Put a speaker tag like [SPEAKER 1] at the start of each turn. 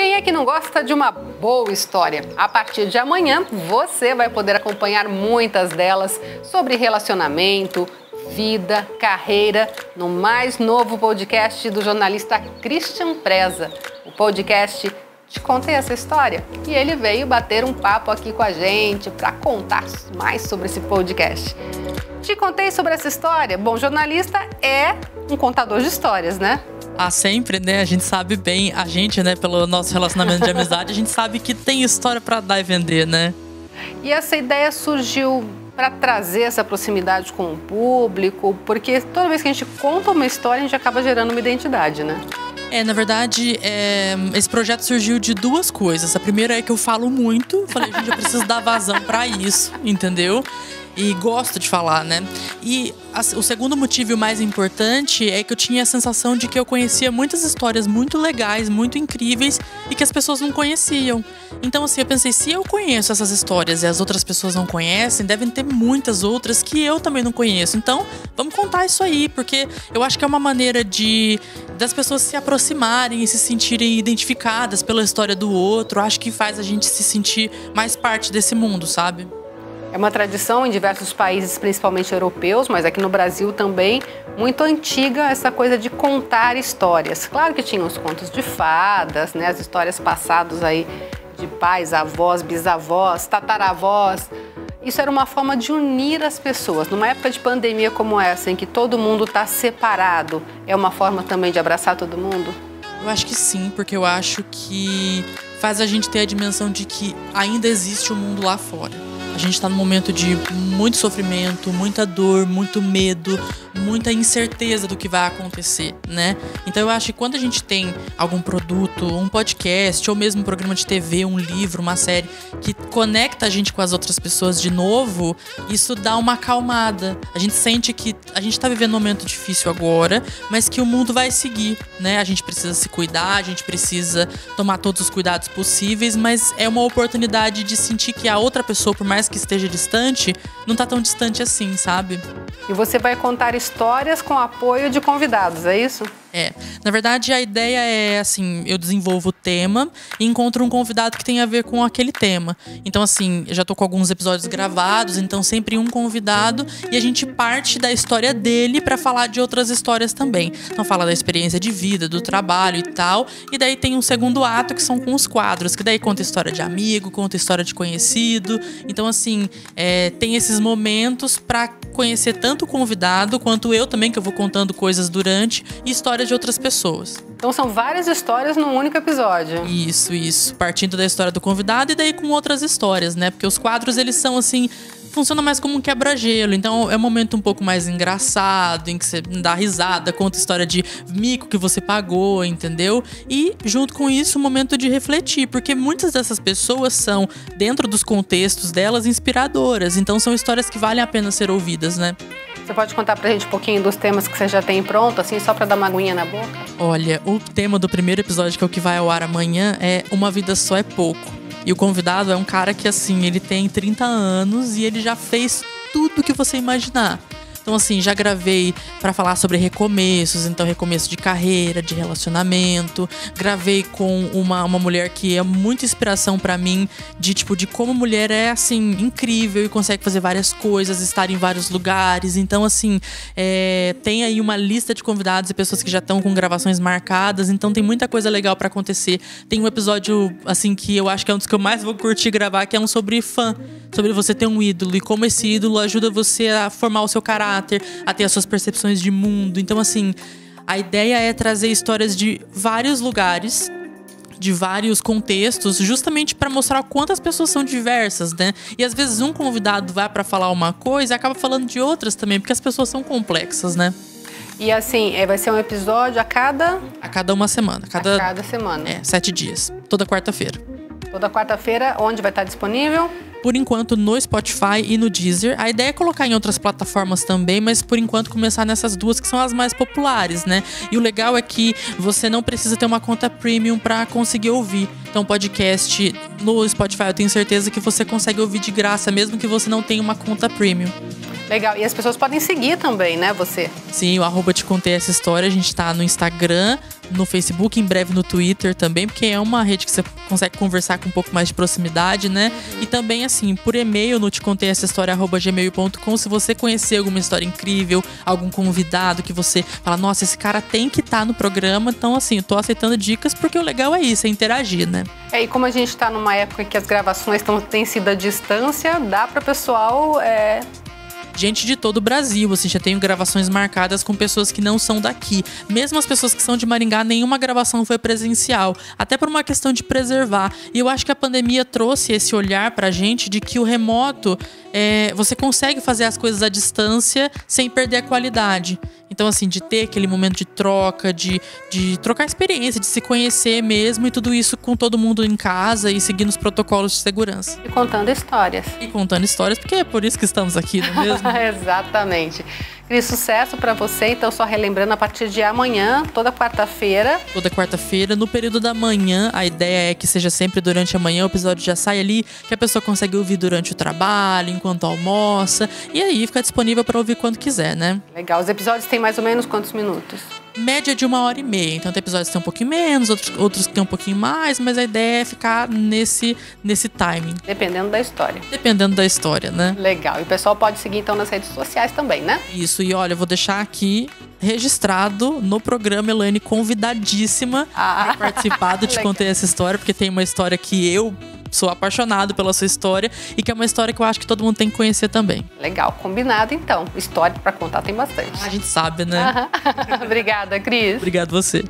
[SPEAKER 1] quem é que não gosta de uma boa história? A partir de amanhã, você vai poder acompanhar muitas delas sobre relacionamento, vida, carreira, no mais novo podcast do jornalista Christian Preza, o podcast Te Contei Essa História. E ele veio bater um papo aqui com a gente para contar mais sobre esse podcast. Te contei sobre essa história? Bom, jornalista é um contador de histórias, né?
[SPEAKER 2] Ah, sempre, né? A gente sabe bem, a gente, né, pelo nosso relacionamento de amizade, a gente sabe que tem história para dar e vender, né?
[SPEAKER 1] E essa ideia surgiu para trazer essa proximidade com o público, porque toda vez que a gente conta uma história, a gente acaba gerando uma identidade, né?
[SPEAKER 2] Na verdade, esse projeto surgiu de duas coisas. A primeira é que eu falo muito, falei, gente, eu preciso dar vazão para isso, entendeu? E gosto de falar, né? E o segundo motivo e o mais importante é que eu tinha a sensação de que eu conhecia muitas histórias muito legais, muito incríveis e que as pessoas não conheciam. Então, assim, eu pensei, se eu conheço essas histórias e as outras pessoas não conhecem, devem ter muitas outras que eu também não conheço. Então, vamos contar isso aí, porque eu acho que é uma maneira das pessoas se aproximarem e se sentirem identificadas pela história do outro. Acho que faz a gente se sentir mais parte desse mundo, sabe?
[SPEAKER 1] É uma tradição em diversos países, principalmente europeus, mas aqui no Brasil também, muito antiga essa coisa de contar histórias. Claro que tinha os contos de fadas, né, as histórias passadas aí de pais, avós, bisavós, tataravós. Isso era uma forma de unir as pessoas. Numa época de pandemia como essa, em que todo mundo está separado, é uma forma também de abraçar todo mundo?
[SPEAKER 2] Eu acho que sim, porque eu acho que faz a gente ter a dimensão de que ainda existe um mundo lá fora. A gente está num momento de muito sofrimento, muita dor, muito medo, muita incerteza do que vai acontecer, né? Então eu acho que quando a gente tem algum produto, um podcast, ou mesmo um programa de TV, um livro, uma série, que conecta a gente com as outras pessoas de novo, isso dá uma acalmada. A gente sente que a gente está vivendo um momento difícil agora, mas que o mundo vai seguir, né? A gente precisa se cuidar, a gente precisa tomar todos os cuidados possíveis, mas é uma oportunidade de sentir que a outra pessoa, por mais que esteja distante, não tá tão distante assim, sabe?
[SPEAKER 1] E você vai contar histórias com apoio de convidados, é isso?
[SPEAKER 2] Na verdade a ideia é assim, eu desenvolvo o tema e encontro um convidado que tem a ver com aquele tema. Então assim, eu já tô com alguns episódios gravados, então sempre um convidado e a gente parte da história dele pra falar de outras histórias também. Então fala da experiência de vida, do trabalho e tal, e daí tem um segundo ato que são com os quadros, que daí conta história de amigo, conta história de conhecido. Então assim, tem esses momentos pra conhecer tanto o convidado quanto eu também, que eu vou contando coisas durante, e histórias de outras pessoas.
[SPEAKER 1] Então são várias histórias num único episódio.
[SPEAKER 2] Isso. Partindo da história do convidado e daí com outras histórias, né? Porque os quadros, eles são assim, funciona mais como um quebra-gelo. Então é um momento um pouco mais engraçado, em que você dá risada, conta história de mico que você pagou, entendeu? E junto com isso, um momento de refletir, porque muitas dessas pessoas são, dentro dos contextos delas, inspiradoras. Então são histórias que valem a pena ser ouvidas, né?
[SPEAKER 1] Você pode contar pra gente um pouquinho dos temas que você já tem pronto, assim, só pra dar uma aguinha na boca?
[SPEAKER 2] Olha, o tema do primeiro episódio, que é o que vai ao ar amanhã, é Uma Vida Só é Pouco. E o convidado é um cara que, assim, ele tem 30 anos e ele já fez tudo que você imaginar. Então, assim, já gravei pra falar sobre recomeços, então recomeço de carreira, de relacionamento. Gravei com uma mulher que é muita inspiração pra mim, de como mulher é, assim, incrível e consegue fazer várias coisas, estar em vários lugares. Então, assim, tem aí uma lista de convidados e pessoas que já estão com gravações marcadas, então tem muita coisa legal pra acontecer. Tem um episódio, assim, que eu acho que é um dos que eu mais vou curtir gravar, que é um sobre fã, sobre você ter um ídolo e como esse ídolo ajuda você a formar o seu caráter, a ter as suas percepções de mundo. Então, assim, a ideia é trazer histórias de vários lugares, de vários contextos, justamente para mostrar quantas pessoas são diversas, né? E às vezes um convidado vai para falar uma coisa e acaba falando de outras também, porque as pessoas são complexas, né?
[SPEAKER 1] E assim, vai ser um episódio a cada
[SPEAKER 2] uma semana.
[SPEAKER 1] A cada semana.
[SPEAKER 2] 7 dias. Toda quarta-feira.
[SPEAKER 1] Toda quarta-feira, onde vai estar disponível?
[SPEAKER 2] Por enquanto no Spotify e no Deezer. A ideia é colocar em outras plataformas também, mas por enquanto começar nessas duas que são as mais populares, né? E o legal é que você não precisa ter uma conta premium para conseguir ouvir. Então podcast no Spotify eu tenho certeza que você consegue ouvir de graça, mesmo que você não tenha uma conta premium.
[SPEAKER 1] Legal. E as pessoas podem seguir também, né, você?
[SPEAKER 2] Sim, o @te contei essa história. A gente tá no Instagram, no Facebook, em breve no Twitter também, porque é uma rede que você consegue conversar com um pouco mais de proximidade, né? E também, assim, por e-mail no teconteiessahistoria@gmail.com. Se você conhecer alguma história incrível, algum convidado que você fala, nossa, esse cara tem que estar no programa. Então, assim, eu tô aceitando dicas porque o legal é isso, é interagir, né?
[SPEAKER 1] E como a gente tá numa época que as gravações têm sido à distância, dá para o pessoal
[SPEAKER 2] gente de todo o Brasil, assim, já tenho gravações marcadas com pessoas que não são daqui. Mesmo as pessoas que são de Maringá, nenhuma gravação foi presencial, até por uma questão de preservar. E eu acho que a pandemia trouxe esse olhar pra gente de que o remoto, você consegue fazer as coisas à distância sem perder a qualidade. Então, assim, de ter aquele momento de troca, de trocar experiência, de se conhecer mesmo, e tudo isso com todo mundo em casa e seguindo os protocolos de segurança.
[SPEAKER 1] E contando histórias.
[SPEAKER 2] E contando histórias, porque é por isso que estamos aqui, não é mesmo?
[SPEAKER 1] Exatamente. Cris, sucesso pra você. Então, só relembrando, a partir de amanhã, toda quarta-feira.
[SPEAKER 2] Toda quarta-feira, no período da manhã, a ideia é que seja sempre durante a manhã, o episódio já sai ali, que a pessoa consegue ouvir durante o trabalho, enquanto almoça, e aí fica disponível para ouvir quando quiser, né?
[SPEAKER 1] Legal. Os episódios têm mais ou menos quantos minutos?
[SPEAKER 2] Média de 1h30. Então tem episódios que tem um pouquinho menos, outros que tem um pouquinho mais, mas a ideia é ficar nesse timing.
[SPEAKER 1] Dependendo da história.
[SPEAKER 2] Dependendo da história, né?
[SPEAKER 1] Legal. E o pessoal pode seguir então nas redes sociais também, né?
[SPEAKER 2] Isso. E olha, eu vou deixar aqui registrado no programa, Elaine, convidadíssima para participar do Te Contei Essa História, porque tem uma história que eu sou apaixonado pela sua história e que é uma história que eu acho que todo mundo tem que conhecer também.
[SPEAKER 1] Legal, combinado então. História pra contar tem bastante.
[SPEAKER 2] A gente sabe, né?
[SPEAKER 1] Obrigada, Cris.
[SPEAKER 2] Obrigado você.